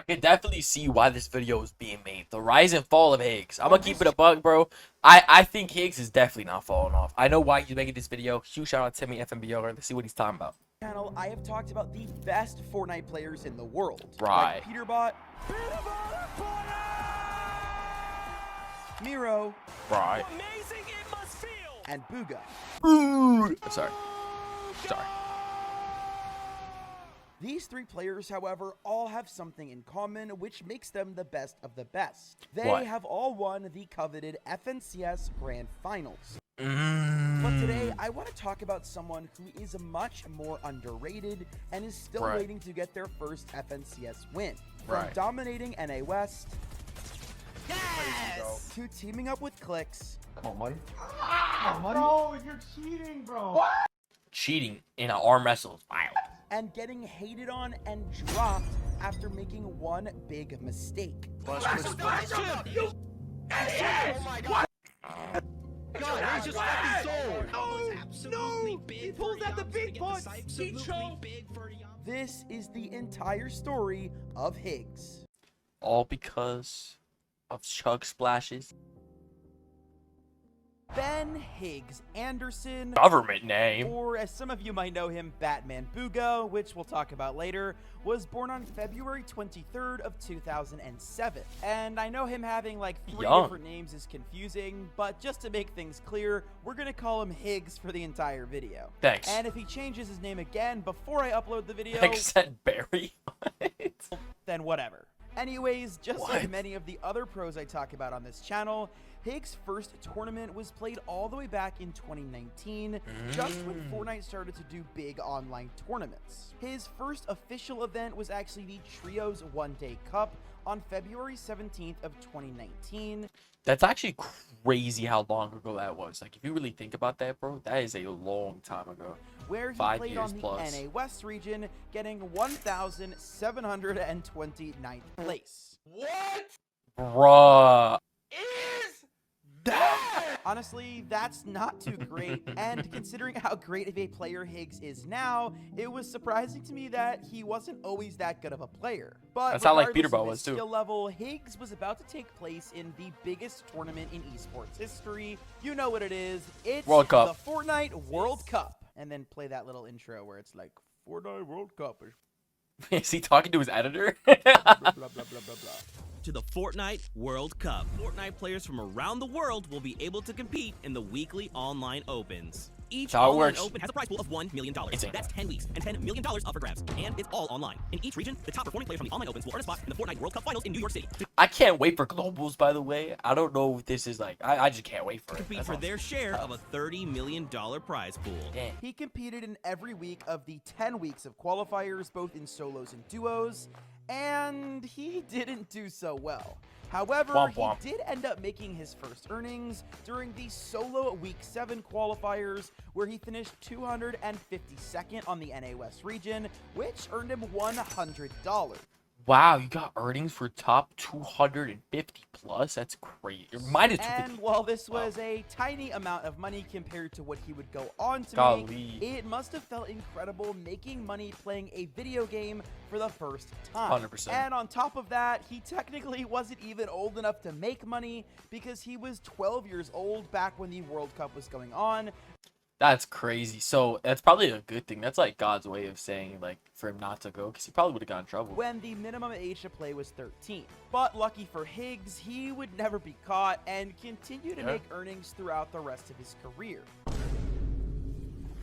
I can definitely see why this video is being made. The rise and fall of Higgs. I'm gonna keep it a bug, bro. I think Higgs is definitely not falling off. I know why he's making this video. Huge shout out to Timmy FMBO. Let's see what he's talking about. Channel, I have talked about the best Fortnite players in the world. Right. Like peterbot, Miro, Right. Amazing it must feel. and Bugha. I'm sorry. Sorry. These three players, however, all have something in common which makes them the best of the best. They What? have all won the coveted FNCS Grand Finals. But Mm. today, I want to talk about someone who is much more underrated and is still Right. waiting to get their first FNCS win. From Right. dominating NA West Yes. to teaming up with Clix Come on, money. Bro, you're cheating, bro. Cheating in an arm wrestle is wild. and getting hated on and dropped after making one big mistake. Oh my god. God, he's just fucking sold. No, he pulls out the big punch. He choked. This is the entire story of Higgs. All because of chug splashes. Ben Higgs Anderson, Government name. or as some of you might know him, Batman Bugha, which we'll talk about later, was born on February 23rd of 2007. And I know him having like three Young. different names is confusing, but just to make things clear, we're gonna call him Higgs for the entire video. Thanks. And if he changes his name again before I upload the video, Except Barry. then whatever. Anyways, just What? like many of the other pros I talk about on this channel, Higgs' first tournament was played all the way back in 2019, just when Fortnite started to do big online tournaments. His first official event was actually the Trios One Day Cup on February 17th of 2019. That's actually crazy how long ago that was. Like, if you really think about that, bro, that is a long time ago. Where he 5 played years on the plus. NA West region, getting 1,729th place. What Bruh. is that? Honestly, that's not too great, and considering how great of a player Higgs is now, it was surprising to me that he wasn't always that good of a player. But That's how, like, regardless peterbot of his was, too. skill level, Higgs was about to take place in the biggest tournament in esports history. You know what it is. It's World Cup. the Fortnite World Cup. And then play that little intro where it's like, Fortnite World Cup. Is he talking to his editor? Blah, blah, blah, blah, blah, blah. To the Fortnite World Cup. Fortnite players from around the world will be able to compete in the weekly online opens. Each That's how it online works. open has a prize pool of $1 million. Insane. That's 10 weeks and $10 million up for grabs. And it's all online. In each region, the top performing players from the online opens will earn a spot in the Fortnite World Cup Finals in New York City. To I can't wait for globals, by the way. I don't know if this is like, I just can't wait for it. compete That's for all. their share of a $30 million prize pool. Damn. He competed in every week of the 10 weeks of qualifiers, both in solos and duos, and he didn't do so well. However, Womp womp. he did end up making his first earnings during the solo Week 7 qualifiers, where he finished 252nd on the NA West region, which earned him $100. Wow, you got earnings for top 250 plus? That's crazy. Mine is 250. And while this Wow. was a tiny amount of money compared to what he would go on to Golly. make, it must have felt incredible making money playing a video game for the first time. 100%. And on top of that, he technically wasn't even old enough to make money because he was 12 years old back when the World Cup was going on. That's crazy. So that's probably a good thing. That's like God's way of saying, like, for him not to go, because he probably would have gotten in trouble. When the minimum age to play was 13. But lucky for Higgs, he would never be caught and continue to Yeah. make earnings throughout the rest of his career.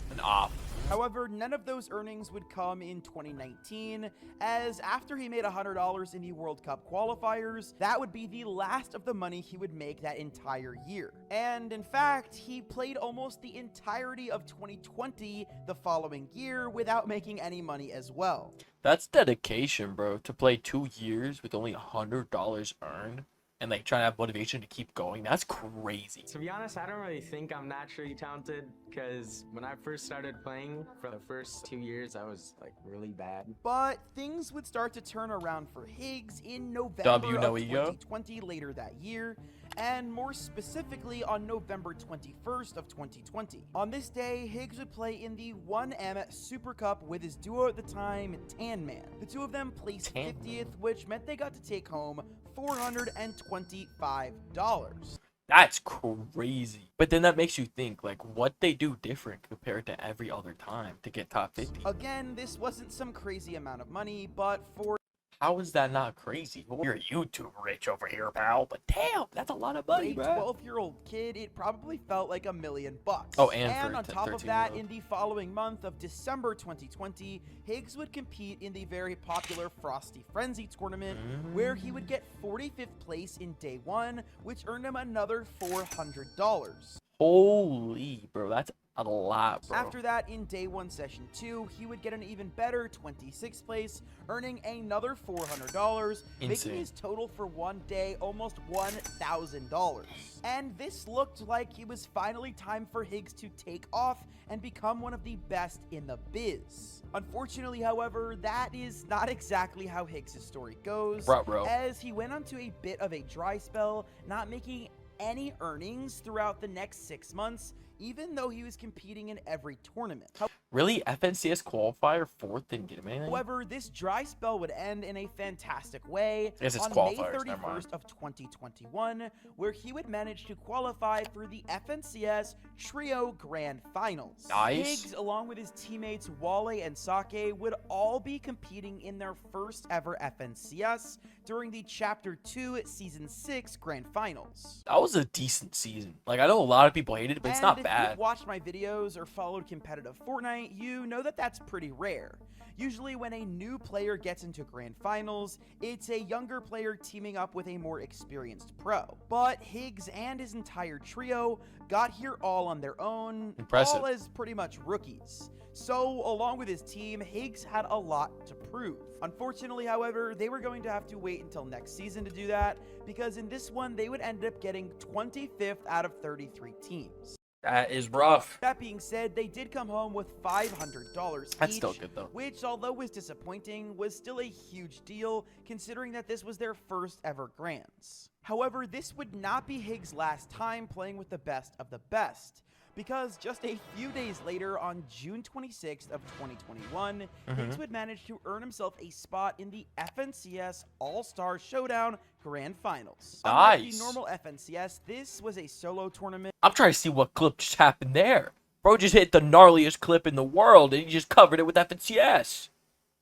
An op. However, none of those earnings would come in 2019, as after he made $100 in the World Cup qualifiers, that would be the last of the money he would make that entire year. And in fact, he played almost the entirety of 2020 the following year without making any money as well. That's dedication, bro. To play 2 years with only $100 earned and like trying to have motivation to keep going. That's crazy. To be honest, I don't really think I'm naturally talented because when I first started playing for the first 2 years, I was like really bad. But things would start to turn around for Higgs in November W, of no ego. 2020 later that year, and more specifically on November 21st of 2020. On this day, Higgs would play in the 1M Super Cup with his duo at the time, Tan Man. The two of them placed 50th, which meant they got to take home $425. That's crazy. But then that makes you think, like, what they do different compared to every other time to get top 50. Again, this wasn't some crazy amount of money, but for How is that not crazy? You're YouTube rich over here, pal. But damn, that's a lot of money, a bro. 12-year-old kid, it probably felt like $1 million. Oh, and for on a top of 13-year-old. that, in the following month of December 2020, Higgs would compete in the very popular Frosty Frenzy tournament, where he would get 45th place in day 1, which earned him another $400. Holy, bro, that's a lot, bro. After that, in day 1 session 2, he would get an even better 26th place, earning another $400, making Insane. his total for one day almost $1,000. And this looked like it was finally time for Higgs to take off and become one of the best in the biz. Unfortunately, however, that is not exactly how Higgs' story goes, Bro. as he went onto a bit of a dry spell, not making any earnings throughout the next 6 months, even though he was competing in every tournament. Really? FNCS qualifier 4th didn't get him anything? However, this dry spell would end in a fantastic way I guess it's on May qualifiers, never mind. 31st of 2021, where he would manage to qualify for the FNCS Trio Grand Finals. Nice. Higgs, along with his teammates Wale and Sake, would all be competing in their first ever FNCS during the Chapter 2 Season 6 Grand Finals. That was a decent season. Like, I know a lot of people hated it, but it's not If bad. you've watched my videos or followed competitive Fortnite, you know that that's pretty rare. Usually when a new player gets into grand finals, it's a younger player teaming up with a more experienced pro. But Higgs and his entire trio got here all on their own, Impressive. all as pretty much rookies. So, along with his team, Higgs had a lot to prove. Unfortunately, however, they were going to have to wait until next season to do that, because in this one, they would end up getting 25th out of 33 teams. That is rough. That being said, they did come home with $500 That's each, still good, though. which, although was disappointing, was still a huge deal considering that this was their first ever Grands. However, this would not be Higgs' last time playing with the best of the best, because just a few days later, on June 26th of 2021, Higgs would manage to earn himself a spot in the FNCS All-Star Showdown Grand Finals. Unlike the Nice. normal FNCS, this was a solo tournament. I'm trying to see what clip just happened there. Bro just hit the gnarliest clip in the world, and he just covered it with FNCS.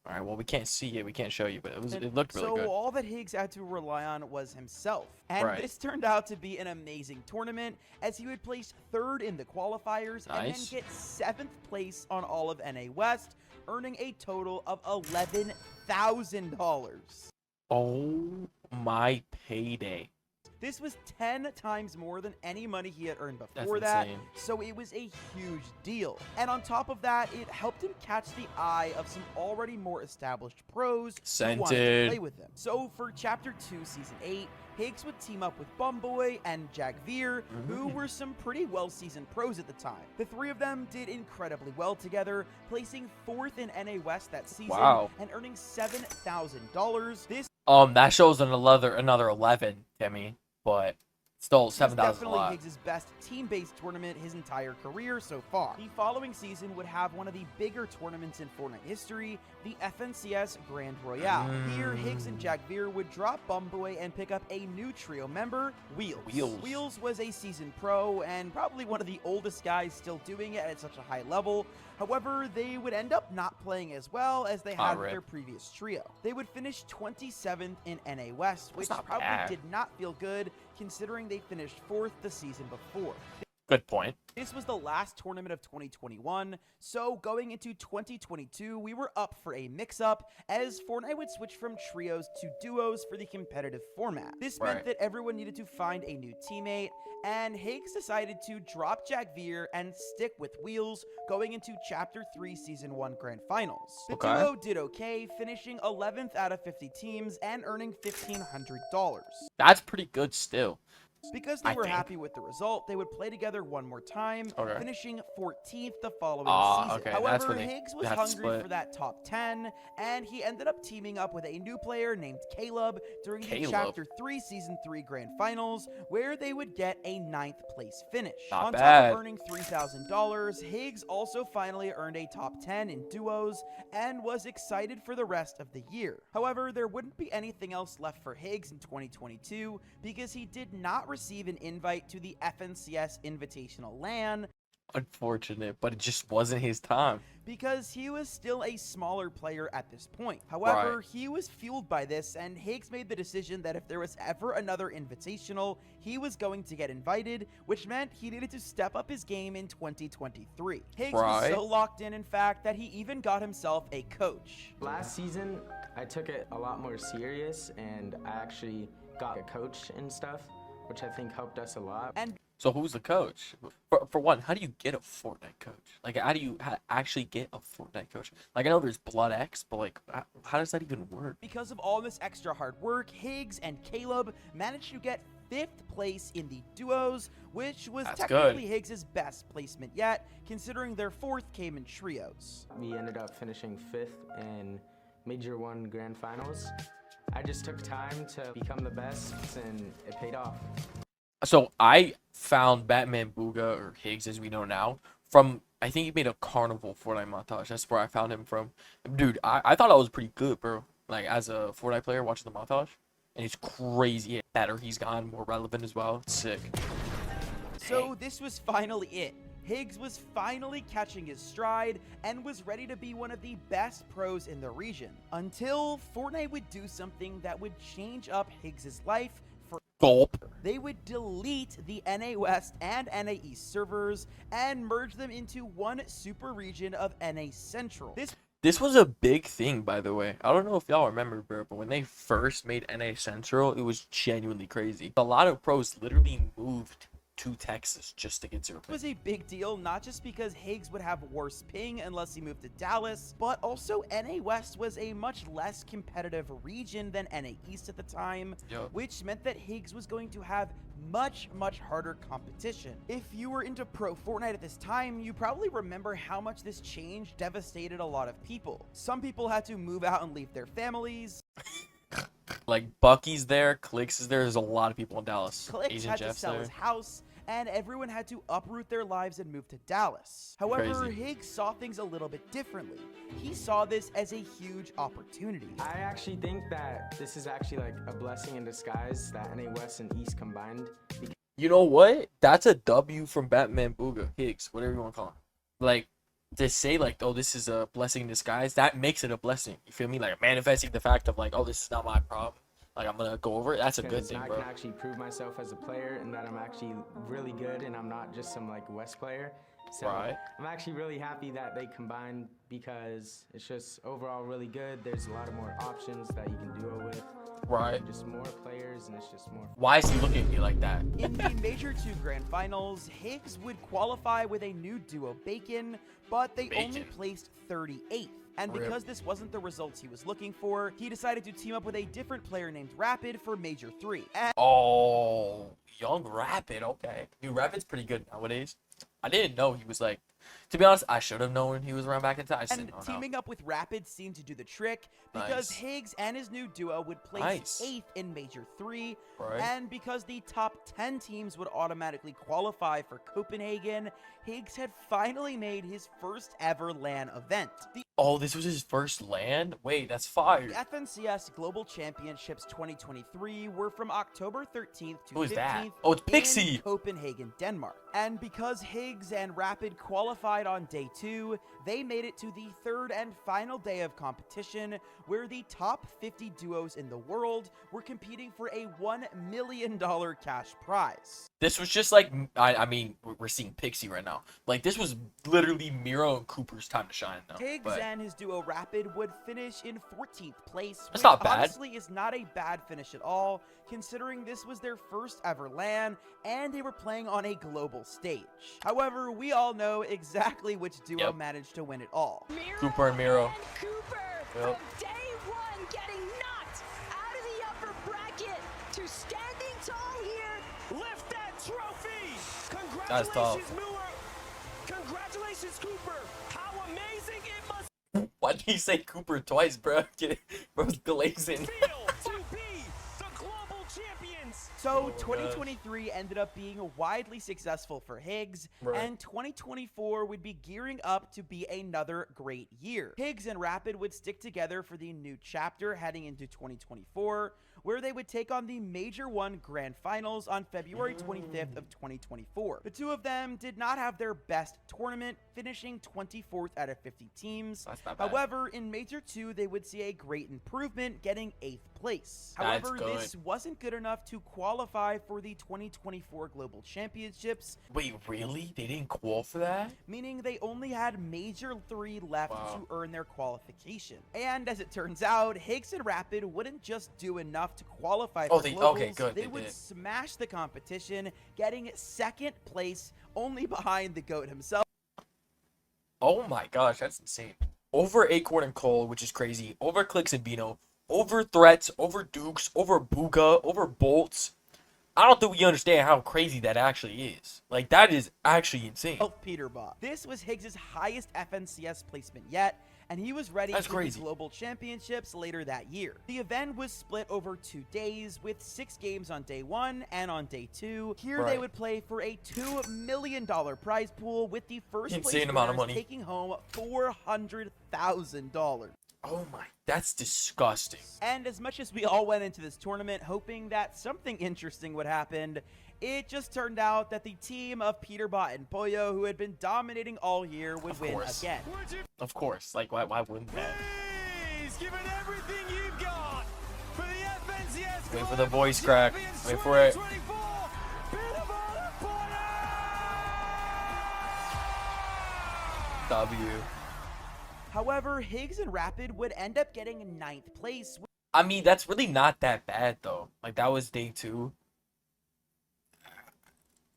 All right, well, we can't see it. We can't show you, but it looked really so good. all that Higgs had to rely on was himself. And Right. this turned out to be an amazing tournament, as he would place 3rd in the qualifiers and then Nice. get 7th place on all of NA West, earning a total of $11,000. Oh, my payday. This was 10 times more than any money he had earned That's before that, insane. so it was a huge deal. And on top of that, it helped him catch the eye of some already more established pros who wanted to Scented. play with him. So for Chapter 2, Season 8, Higgs would team up with Bumboy and Jagveer, who were some pretty well-seasoned pros at the time. The three of them did incredibly well together, placing 4th in NA West that season Wow. and earning $7,000. This That shows another 11, Timmy, but still was 7,000 a definitely lot. Higgs' best team-based tournament his entire career so far. The following season would have one of the bigger tournaments in Fortnite history, the FNCS Grand Royale. Here, Higgs and Jagveer would drop Bumboy and pick up a new trio member, Wheels. Wheels was a seasoned pro and probably one of the oldest guys still doing it at such a high level. However, they would end up not playing as well as they had with rip. their previous trio. They would finish 27th in NA West, which not probably bad. did not feel good considering they finished 4th the season before. Good point. This was the last tournament of 2021, so going into 2022, we were up for a mix-up, as Fortnite would switch from trios to duos for the competitive format. This meant Right. that everyone needed to find a new teammate, and Higgs decided to drop Jagveer and stick with Wheels going into Chapter 3 Season 1 Grand Finals. The Okay. duo did okay, finishing 11th out of 50 teams and earning $1,500. That's pretty good still. Because they I were think. happy with the result, they would play together one more time, Okay. finishing 14th the following season. Okay, that's However, where they Higgs was have to hungry split. for that top 10, and he ended up teaming up with a new player named Caleb during the Caleb? Chapter 3 Season 3 Grand Finals, where they would get a 9th place finish. Not On top bad. of earning $3,000, Higgs also finally earned a top 10 in duos and was excited for the rest of the year. However, there wouldn't be anything else left for Higgs in 2022 because he did not receive an invite to the FNCS Invitational LAN Unfortunate, but it just wasn't his time. because he was still a smaller player at this point. However, Right. he was fueled by this, and Higgs made the decision that if there was ever another invitational, he was going to get invited, which meant he needed to step up his game in 2023. Higgs was Right. so locked in fact, that he even got himself a coach. Last season, I took it a lot more serious, and I actually got a coach and stuff, which I think helped us a lot. And So who's the coach? For one, how do you get a Fortnite coach? Like, how do you actually get a Fortnite coach? Like, I know there's Blood X, but like, how does that even work? because of all this extra hard work, Higgs and Caleb managed to get 5th place in the duos, which was That's technically good. Higgs' best placement yet, considering their 4th came in trios. We ended up finishing 5th in Major 1 Grand Finals. I just took time to become the best, and it paid off. So I found Batman Bugha, or Higgs as we know now, from, I think he made a Carnival Fortnite montage. That's where I found him from. Dude, I thought I was pretty good, bro. Like, as a Fortnite player watching the montage. And it's crazy. Better he's gotten, more relevant as well. It's sick. So this was finally it. Higgs was finally catching his stride and was ready to be one of the best pros in the region. Until Fortnite would do something that would change up Higgs' life for Gulp. they would delete the NA West and NA East servers and merge them into one super region of NA Central. This was a big thing, by the way. I don't know if y'all remember, bro, but when they first made NA Central, it was genuinely crazy. A lot of pros literally moved to Texas just to get 0 was a big deal, not just because Higgs would have worse ping unless he moved to Dallas, but also NA West was a much less competitive region than NA East at the time, Yup. which meant that Higgs was going to have much harder competition. If you were into pro Fortnite at this time, you probably remember how much this change devastated a lot of people. Some people had to move out and leave their families. Like, Bucky's there, Clix is there. There's a lot of people in Dallas. Clix Asian had to Jeff's sell there. his house, and everyone had to uproot their lives and move to Dallas. However, Crazy. Higgs saw things a little bit differently. He saw this as a huge opportunity. I actually think that this is actually like a blessing in disguise that NA West and East combined. You know what? That's a W from Batman Bugha, Higgs, whatever you want to call him. Like, to say, like, oh, this is a blessing in disguise, that makes it a blessing. You feel me? Like, manifesting the fact of, like, oh, this is not my problem. Like, I'm going to go over it. That's a good Because thing, I bro. can actually prove myself as a player and that I'm actually really good and I'm not just some like West player. So Right. I'm actually really happy that they combined because it's just overall really good. There's a lot of more options that you can duo with. Right. Just more players and it's just more. Why is he looking at me like that? In the Major 2 Grand Finals, Higgs would qualify with a new duo, Bacon, but they only Bacon. placed 38th. And Rip. because this wasn't the results he was looking for, he decided to team up with a different player named Rapid for Major 3. Oh, young Rapid. Okay. Dude, Rapid's pretty good nowadays. I didn't know he was like, to be honest, I should have known he was around back in time. I just And didn't know. teaming up with Rapid seemed to do the trick because Nice. Higgs and his new duo would place Nice. 8th in Major 3, Right. and because the top 10 teams would automatically qualify for Copenhagen, Higgs had finally made his first ever LAN event. The Oh, this was his first land? Wait, that's fire. FNCS Global Championships 2023 were from October 13th to Who is 15th that? Oh, it's in Pixie. Copenhagen, Denmark. And because Higgs and Rapid qualified on day 2, they made it to the third and final day of competition, where the top 50 duos in the world were competing for a $1 million cash prize. This was just like, I mean, we're seeing Pixie right now. Like, this was literally Miro and Cooper's time to shine, though. Higgs But and his duo Rapid would finish in 14th place, That's which not bad. honestly is not a bad finish at all, considering this was their first ever LAN, and they were playing on a global stage. However, we all know exactly which duo Yep. managed to win it all. Cooper and Miro. Cooper Yep. from day one getting knocked out of the upper bracket to standing tall here Lift that trophy! That's tough. Congratulations, Moore! Congratulations, Cooper! How amazing it must Why did he say Cooper twice, bro? Bro's glazing. feel to be the global champions! So gosh. 2023 ended up being widely successful for Higgs, Right. and 2024 would be gearing up to be another great year. Higgs and Rapid would stick together for the new chapter heading into 2024, where they would take on the Major 1 Grand Finals on February 25th of 2024. The two of them did not have their best tournament, finishing 24th out of 50 teams. That's not bad. However, in Major 2, they would see a great improvement, getting 8th place. That's However, good. this wasn't good enough to qualify for the 2024 Global Championships, Wait, really? They didn't call for that? meaning they only had Major 3 left Wow. to earn their qualification. And as it turns out, Higgs and Rapid wouldn't just do enough to qualify Oh, for they- Globals, okay, good, they they would did. smash the competition, getting 2nd place, only behind the GOAT himself. Oh my gosh, that's insane. Over Acorn and Cole, which is crazy. Over Clix and Bino. Over Threats. Over Dukes. Over Bugha. Over Bolts. I don't think we understand how crazy that actually is. Like, that is actually insane. Peterbot. This was Higgs' highest FNCS placement yet, and he was ready That's for crazy. the Global Championships later that year. The event was split over 2 days, with 6 games on day 1 and on day 2. Here they Right. would play for a $2 million prize pool, with the first place Insane amount of winners money. taking home $400,000. Oh my, that's disgusting. And as much as we all went into this tournament hoping that something interesting would happen, it just turned out that the team of Peterbot and Pollo, who had been dominating all year, would Of win course. again. Would you Of course. Like, why wouldn't that? please give it everything you've got for the FNCS Wait for the Global voice crack. Champions Wait for it. 2024, Peterbot and Pollo! W. However, Higgs and Rapid would end up getting 9th place. I mean, that's really not that bad, though. Like, that was day 2.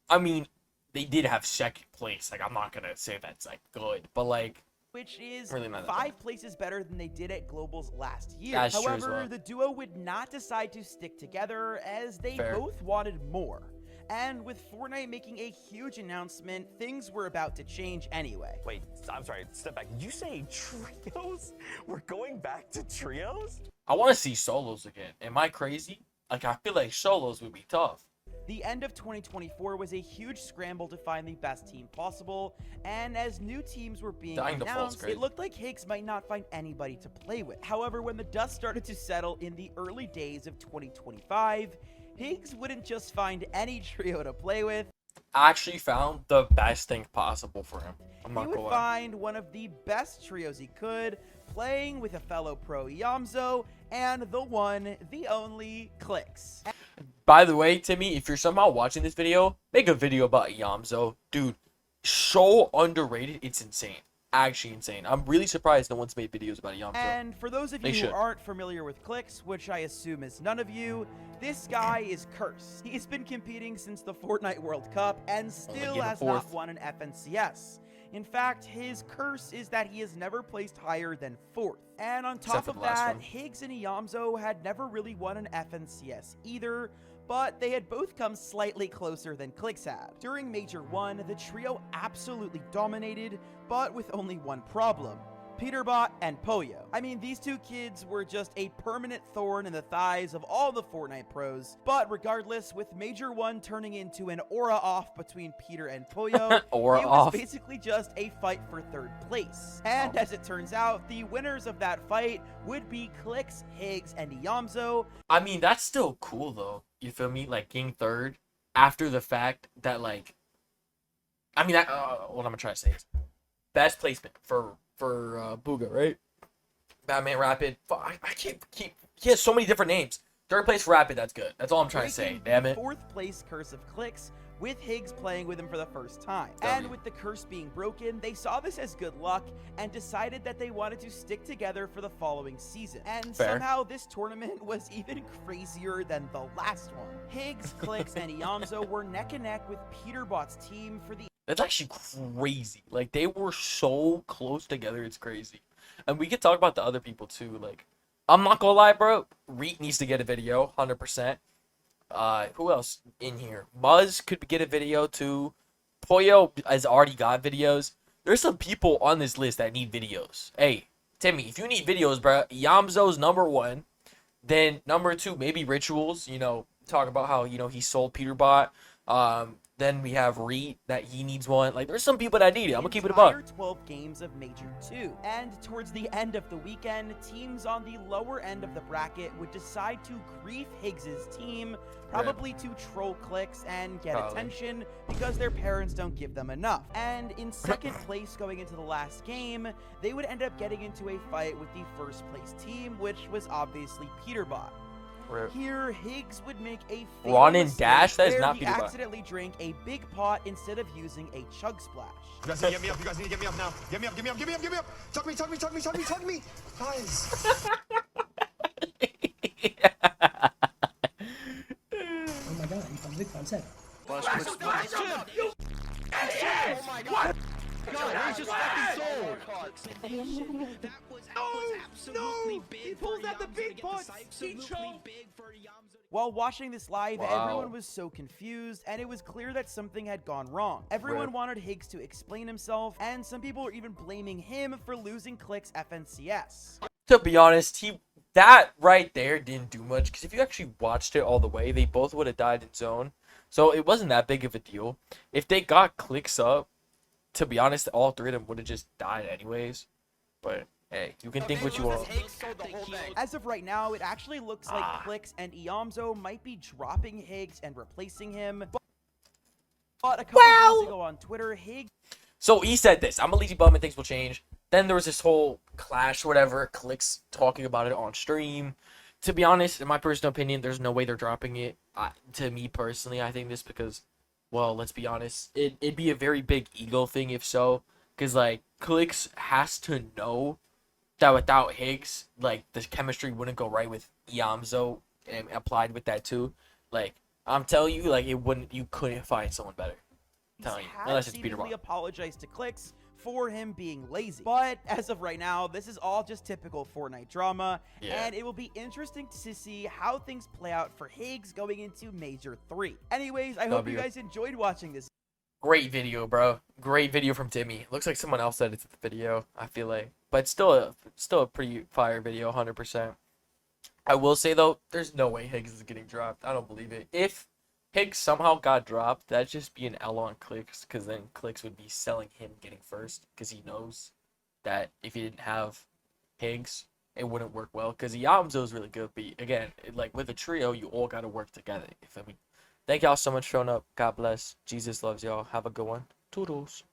I mean, they did have 2nd place. Like, I'm not gonna say that's, like, good. But, like, Which is Really not that 5 places better than they did at Globals last year. That's true as However, well. the duo would not decide to stick together as they Fair. both wanted more. And with Fortnite making a huge announcement, things were about to change anyway. Wait, I'm sorry, step back. Did you say trios? We're going back to trios? I want to see solos again. Am I crazy? Like, I feel like solos would be tough. The end of 2024 was a huge scramble to find the best team possible, and as new teams were being Dying to Fall's announced, great. it looked like Higgs might not find anybody to play with. However, when the dust started to settle in the early days of 2025, Higgs wouldn't just find any trio to play with, I actually found the best thing possible for him. I'm he not would gonna lie. find one of the best trios he could, playing with a fellow pro Yamzo and the one, the only Clix. By the way, Timmy, if you're somehow watching this video, make a video about Yamzo. Dude, so underrated. It's insane. Actually insane. I'm really surprised no one's made videos about Yamzo. And for those of They you who should. aren't familiar with Clix, which I assume is none of you, this guy is cursed. He's been competing since the Fortnite World Cup and still getting has not fourth. won an FNCS. In fact, his curse is that he has never placed higher than 4th. And on Except top for of the last that, one. Higgs and Yamzo had never really won an FNCS either, but they had both come slightly closer than Clix had. During Major 1, the trio absolutely dominated, but with only one problem: Peterbot and Pollo. I mean, these two kids were just a permanent thorn in the thighs of all the Fortnite pros. But regardless, with Major 1 turning into an aura off between Peter and Pollo, Aura it was off. basically just a fight for 3rd place. And Oh. as it turns out, the winners of that fight would be Clix, Higgs, and Yamzo. I mean, that's still cool, though. You feel me? Like, getting 3rd after the fact that, like... I mean, what I'm trying to say is... Best placement for Bugha, right? Batman Rapid. I can't keep... He has so many different names. 3rd place for Rapid, that's good. That's all I'm trying to say. breaking Damn the it. 4th place curse of Clix, with Higgs playing with him for the first time. W. And with the curse being broken, they saw this as good luck and decided that they wanted to stick together for the following season. And Fair. somehow this tournament was even crazier than the last one. Higgs, Clix, and Yamzo were neck and neck with Peterbot's team for the That's actually crazy. Like, they were so close together. It's crazy. And we could talk about the other people, too. Like, I'm not gonna lie, bro. Reet needs to get a video, 100%. Who else in here? Muzz could get a video too. Poyo has already got videos. There's some people on this list that need videos. Hey, Timmy, if you need videos, bro, Yamzo's #1. Then #2, maybe Rituals. You know, talk about how, you know, he sold peterbot. Then we have Reed that he needs one. Like, there's some people that need it. I'm gonna keep it a buck. 12 games of Major 2. And towards the end of the weekend, teams on the lower end of the bracket would decide to grief Higgs's team, probably to troll Clix and get attention because their parents don't give them enough. And in second place going into the last game, they would end up getting into a fight with the first place team, which was obviously peterbot. Here, Higgs would make a Run and mistake dash? That is where not he peterbot. accidentally drank a big pot instead of using a chug splash. You guys need to get me up. You guys need to get me up now. Get me up, get me up, get me up, get me up. Tug me, tug me, tug me, tug me, tug me. Guys. Oh my god, you found Vic on set. While watching this live, everyone was so confused, and it was clear that something had gone wrong. Everyone wanted Higgs to explain himself, and some people were even blaming him for losing Clix FNCS. To be honest, that right there didn't do much, because if you actually watched it all the way, they both would have died in zone. So it wasn't that big of a deal. If they got Clix up, to be honest, all three of them would have just died anyways. But hey, you can think what you want. As of right now, it actually looks like Clix and Iamzo might be dropping Higgs and replacing him. But a couple days ago on Twitter, Higgs... So he said this, I'm a lazy bum and things will change. Then there was this whole clash, whatever, Clix talking about it on stream. To be honest, in my personal opinion, there's no way they're dropping it. To me personally, I think this because, well, let's be honest, it'd be a very big ego thing if so. Because, like, Clix has to know that without Higgs, like, the chemistry wouldn't go right with Iamzo and applied with that too. Like, I'm telling you, like, you couldn't find someone better. I'm telling you, unless it's peterbot. apologized to Clix for him being lazy. But as of right now, this is all just typical Fortnite drama, and it will be interesting to see how things play out for Higgs going into Major 3. Anyways, I hope you guys enjoyed watching this. Great video, bro. Great video from Timmy. Looks like someone else edited the video, I feel like. But still a pretty fire video, 100%. I will say, though, there's no way Higgs is getting dropped. I don't believe it. If Higgs somehow got dropped, that'd just be an L on Clix, because then Clix would be selling him getting first, because he knows that if he didn't have Higgs, it wouldn't work well, because Yamzo is really good, but again, like with a trio, you all got to work together. Thank y'all so much for showing up. God bless. Jesus loves y'all. Have a good one. Toodles.